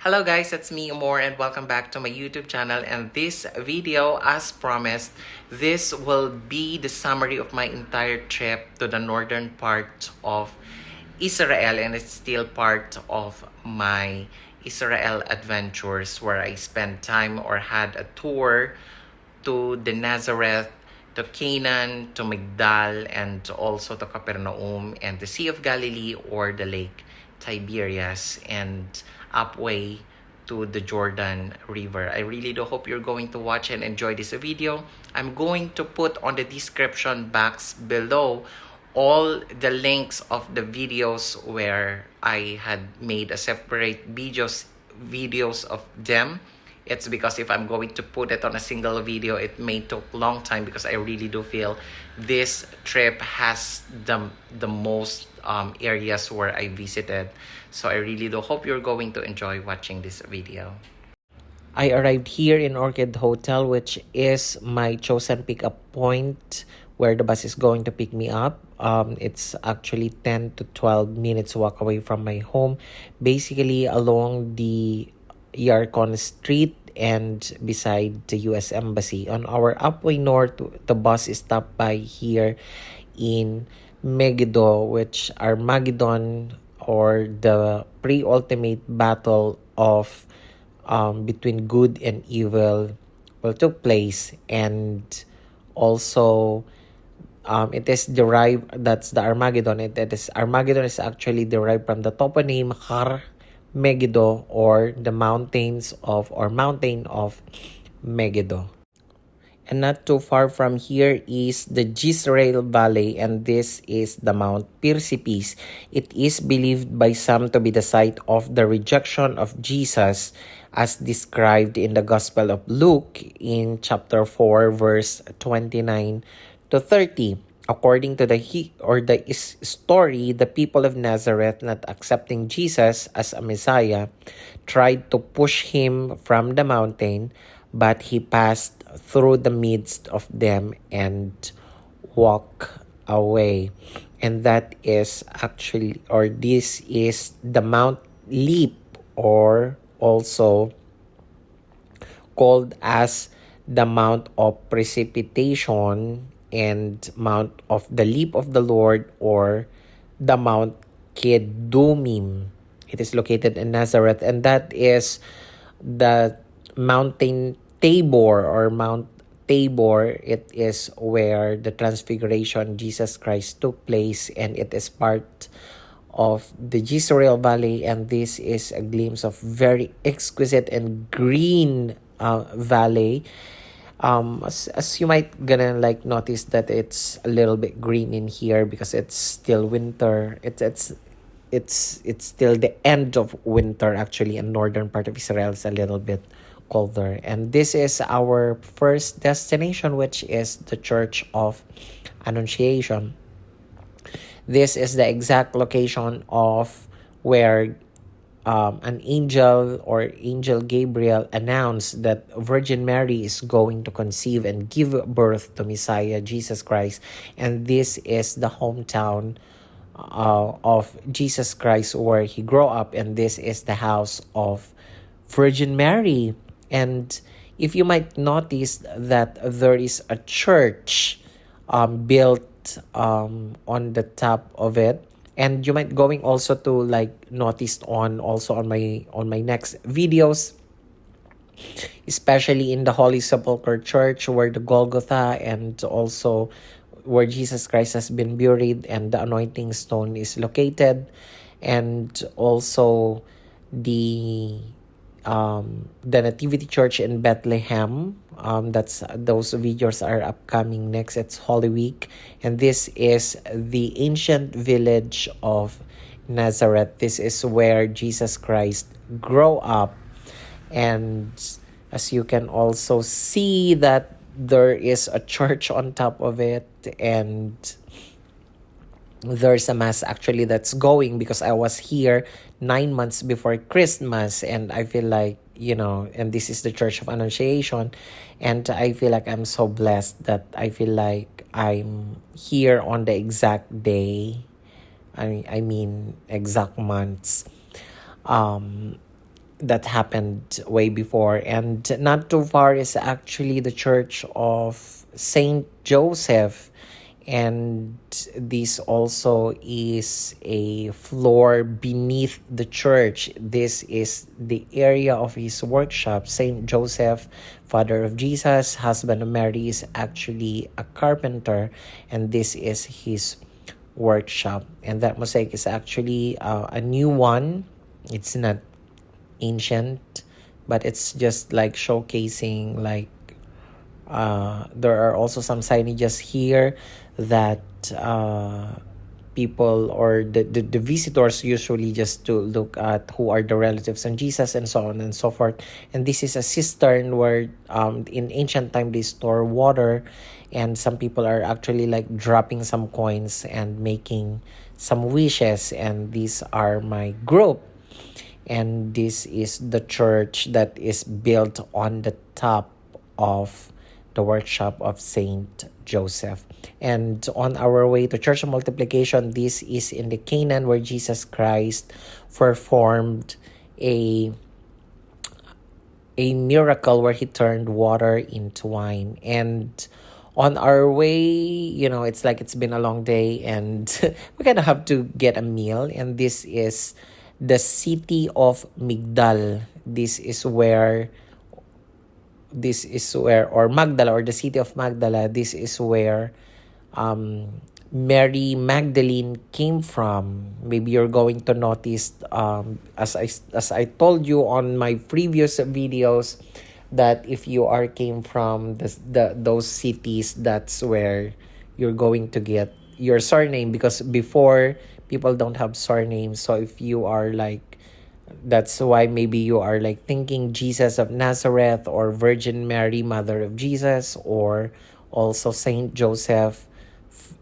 Hello guys, it's me Amor and welcome back to my YouTube channel, and this video, as promised, this will be the summary of my entire trip to the northern part of Israel, and it's still part of my Israel adventures where I spent time or had a tour to the Nazareth, to Canaan, to Migdal, and also to Capernaum and the Sea of Galilee or the Lake Tiberias, and upway to the Jordan River. I really do hope you're going to watch and enjoy this video. I'm going to put on the description box below all the links of the videos where I had made a separate videos of them. It's because if I'm going to put it on a single video, it may take long time because I really do feel this trip has the most areas where I visited. So I really do hope you're going to enjoy watching this video. I arrived here in Orchid Hotel, which is my chosen pickup point where the bus is going to pick me up. It's actually 10 to 12 minutes walk away from my home, basically along the Yarkon Street and beside the US Embassy. On our upway north, the bus is stopped by here in Megiddo, which Armageddon, or the pre-ultimate battle of between good and evil took place. And also it is derived, that's the Armageddon. Armageddon is actually derived from the toponym Har Megiddo, or the mountains of, or mountain of Megiddo. And not too far from here is the Jezreel Valley, and this is the Mount Persipis. It is believed by some to be the site of the rejection of Jesus as described in the Gospel of Luke in chapter 4 verse 29 to 30. According to the story, the people of Nazareth, not accepting Jesus as a Messiah, tried to push him from the mountain, but he passed through the midst of them and walked away. And that is actually, or this is the Mount Leap, or also called as the Mount of Precipitation and Mount of the Leap of the Lord, or the Mount Kedumim. It is located in Nazareth, and that is the mountain Tabor, or Mount Tabor. It is where the transfiguration Jesus Christ took place, and it is part of the Jezreel Valley, and this is a glimpse of very exquisite and green valley. As you might gonna notice that it's a little bit green in here because it's still winter. It's still the end of winter actually, and northern part of Israel is a little bit colder. And this is our first destination, which is the Church of Annunciation. This is the exact location of where an angel, or Angel Gabriel, announced that Virgin Mary is going to conceive and give birth to Messiah Jesus Christ. And this is the hometown of Jesus Christ where he grew up, and this is the house of Virgin Mary. And if you might notice that there is a church built on the top of it, and you might going also to notice on my next videos, especially in the Holy Sepulchre Church where the Golgotha, and also where Jesus Christ has been buried and the anointing stone is located, and also the Nativity Church in Bethlehem. Those videos are upcoming next. It's Holy Week, and this is the ancient village of Nazareth. This is where Jesus Christ grew up, and as you can also see that there is a church on top of it, and there's a mass actually that's going, because I was here 9 months before Christmas, and I feel like, and this is the Church of Annunciation, and I feel like I'm so blessed that I feel like I'm here on the exact day, I mean exact months. that happened way before. And not too far is actually the church of Saint Joseph. And this also is a floor beneath the church. This is the area of his workshop. Saint Joseph, father of Jesus, husband of Mary, is actually a carpenter, and this is his workshop. And that mosaic is actually a new one. It's not ancient, but it's just like showcasing, like, there are also some signages here that people or the visitors usually just to look at who are the relatives of Jesus and so on and so forth. And this is a cistern where in ancient time they store water, and some people are actually like dropping some coins and making some wishes. And these are my group, and this is the church that is built on the top of the workshop of Saint Joseph. And on our way to Church of Multiplication, this is in the Canaan where Jesus Christ performed a miracle where he turned water into wine. And on our way, it's like it's been a long day, and we're gonna have to get a meal. And this is the city of Migdal. Or Magdala, or the city of Magdala. This is where Mary Magdalene came from. Maybe you're going to notice, as I told you on my previous videos, that if you came from those cities, that's where you're going to get your surname, because before people don't have surnames. So if you are like, that's why maybe you are like thinking Jesus of Nazareth, or Virgin Mary, Mother of Jesus, or also Saint Joseph,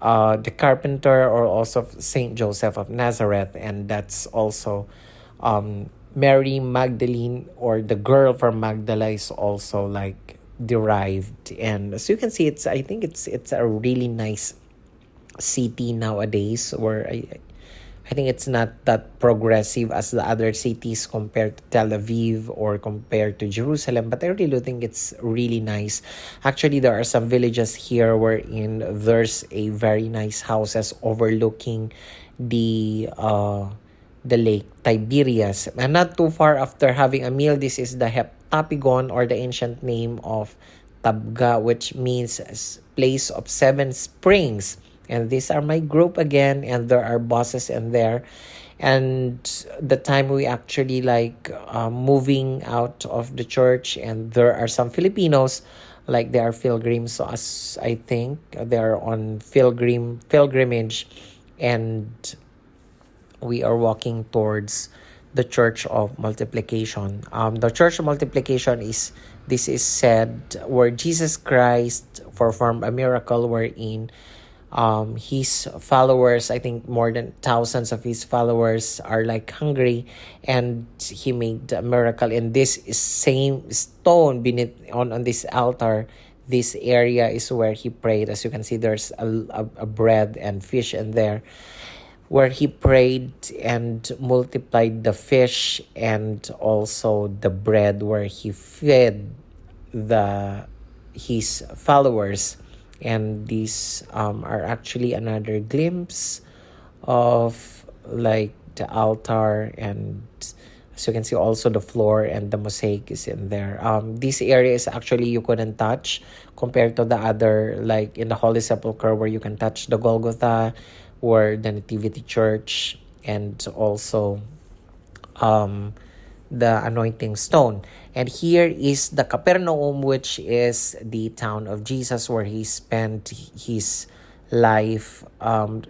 the carpenter, or also Saint Joseph of Nazareth. And that's also Mary Magdalene, or the girl from Magdala, is also like derived. And as you can see, I think it's a really nice city nowadays, where I think it's not that progressive as the other cities compared to Tel Aviv or compared to Jerusalem, but I really do think it's really nice. Actually, there are some villages here wherein there's a very nice houses overlooking the lake Tiberias. And not too far after having a meal, this is the Heptapigon, or the ancient name of Tabga, which means place of seven springs. And these are my group again, and there are buses in there. And the time we actually like moving out of the church, and there are some Filipinos, like they are pilgrims. So as I think they are on pilgrimage, and we are walking towards the Church of Multiplication. The Church of Multiplication is said where Jesus Christ performed a miracle wherein his followers, I think more than thousands of his followers, are like hungry, and he made a miracle. In this same stone beneath on this altar, this area is where he prayed. As you can see, there's a bread and fish in there, where he prayed and multiplied the fish and also the bread, where he fed his followers. And these are actually another glimpse of like the altar, and as you can see also the floor and the mosaic is in there. This area is actually you couldn't touch compared to the other, like in the Holy Sepulchre, where you can touch the Golgotha or the Nativity Church, and also the anointing stone. And here is the Capernaum, which is the town of Jesus, where he spent his life,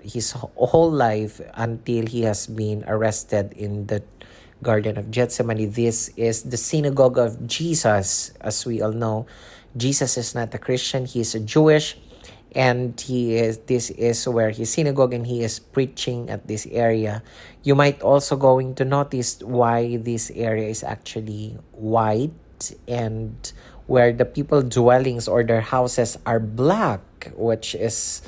his whole life, until he has been arrested in the Garden of Gethsemane. This is the synagogue of Jesus. As we all know, Jesus is not a Christian, he is a Jewish. And this is where his synagogue, and he is preaching at this area. You might also going to notice why this area is actually white, and where the people dwellings or their houses are black, which is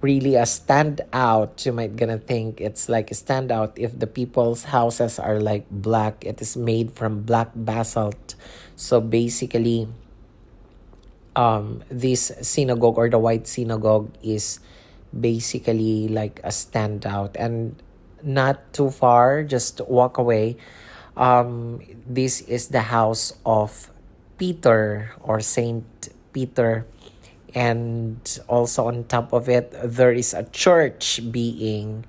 really a standout. You might gonna think it's like a standout if the people's houses are like black. It is made from black basalt. So basically, this synagogue or the white synagogue is basically like a standout, and not too far, just walk away. This is the house of Peter or Saint Peter, and also on top of it there is a church being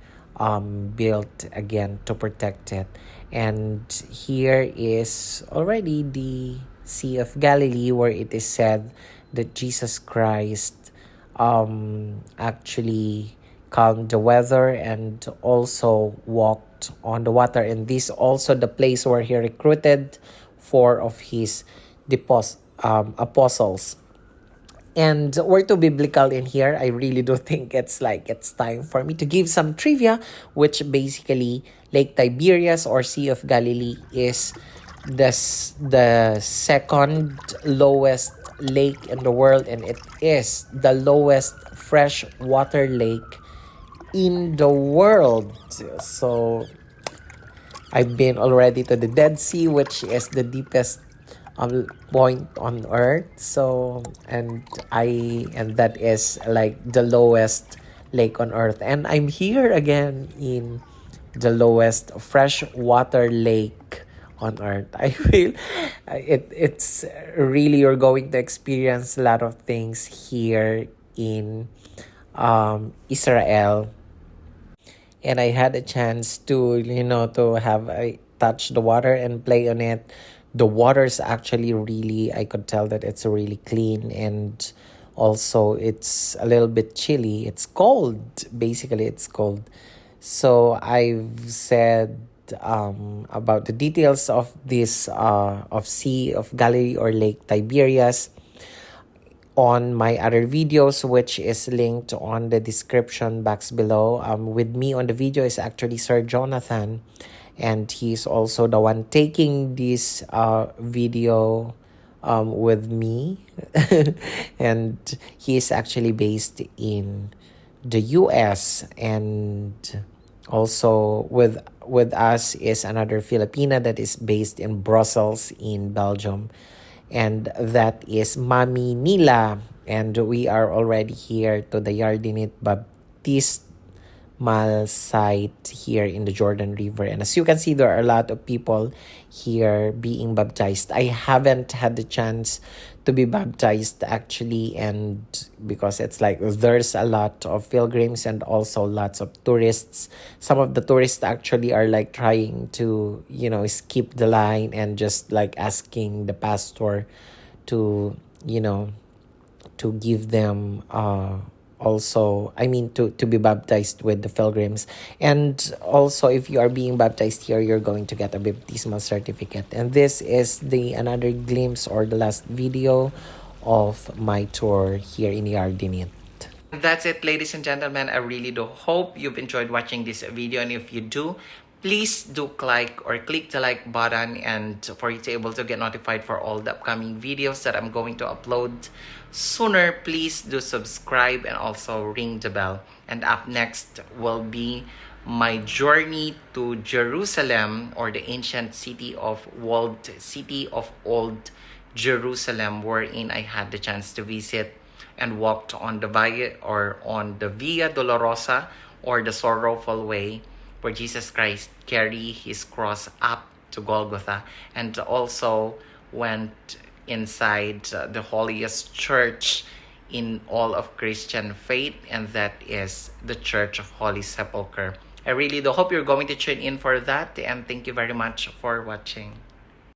built again to protect it. And here is already the Sea of Galilee, where it is said that Jesus Christ actually calmed the weather and also walked on the water. And this also the place where he recruited four of his apostles. And we're too biblical in here. I really do think it's time for me to give some trivia, which basically Lake Tiberias or Sea of Galilee is the second lowest lake in the world, and it is the lowest freshwater lake in the world. So I've been already to the Dead Sea, which is the deepest point on Earth. So and that is like the lowest lake on Earth, and I'm here again in the lowest freshwater lake on Earth. I feel it's really, you're going to experience a lot of things here in Israel. And I had a chance to to have I touch the water and play on it. The water's actually really, I could tell that it's really clean, and also it's a little bit chilly. It's cold, basically it's cold. So I've said about the details of this of Sea of Galilee or Lake Tiberias on my other videos, which is linked on the description box below. With me on the video is actually Sir Jonathan, and he's also the one taking this video with me. And he is actually based in the US, and also with us is another Filipina that is based in Brussels in Belgium, and that is Mami Nila. And we are already here to the Yardinit Baptismal site here in the Jordan River. And as you can see, there are a lot of people here being baptized. I haven't had the chance to be baptized actually, and because it's like there's a lot of pilgrims and also lots of tourists. Some of the tourists actually are like trying to skip the line and just like asking the pastor to to give them also, I mean, to be baptized with the pilgrims. And also, if you are being baptized here, you're going to get a baptismal certificate. And this is the another glimpse or the last video of my tour here in Yardinit. That's it, ladies and gentlemen. I really do hope you've enjoyed watching this video, and if you do, please do click the like button, and for you to able to get notified for all the upcoming videos that I'm going to upload sooner, please do subscribe and also ring the bell. And up next will be my journey to Jerusalem, or the ancient city of old Jerusalem, wherein I had the chance to visit and walked on the Via Dolorosa, or the Sorrowful Way, where Jesus Christ carried his cross up to Golgotha, and also went inside the holiest church in all of Christian faith, and that is the Church of Holy Sepulchre. I really do hope you're going to tune in for that, and thank you very much for watching.